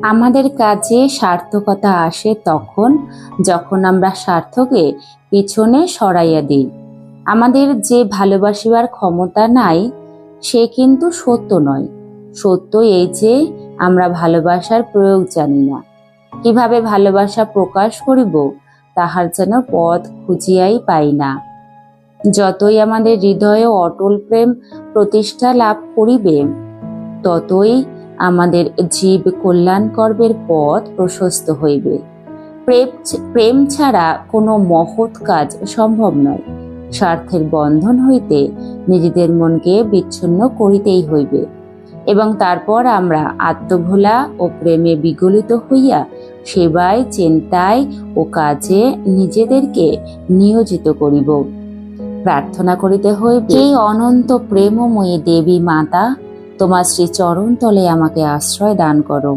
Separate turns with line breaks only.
আমাদের কাজে সার্থকতা আসে তখন যখন আমরা স্বার্থকে পিছনে সরাইয়া দিই। আমাদের যে ভালোবাসিবার ক্ষমতা নাই সে কিন্তু সত্য নয়। সত্য এই যে আমরা ভালোবাসার প্রয়োগ জানি না, কিভাবে ভালোবাসা প্রকাশ করিব তাহার যেন পথ খুঁজিয়াই পাই না। যতই আমাদের হৃদয়ে অটল প্রেম প্রতিষ্ঠা লাভ করিবে, ততই আমাদের জীব কল্যাণ কর্মের পথ প্রশস্ত হইবে। প্রেম ছাড়া কোনো মহৎ কাজ সম্ভব নয়। স্বার্থের বন্ধন হইতে নিজেদের মনকে বিচ্ছিন্ন করিতেই হইবে, এবং তারপর আমরা আত্মভোলা ও প্রেমে বিগলিত হইয়া সেবায়, চিন্তায় ও কাজে নিজেদেরকে নিয়োজিত করিব। প্রার্থনা করিতে হইবে, এই অনন্ত প্রেমময়ী দেবী মাতা, তোমার শ্রী চরণ তলে আমাকে আশ্রয় দান করো।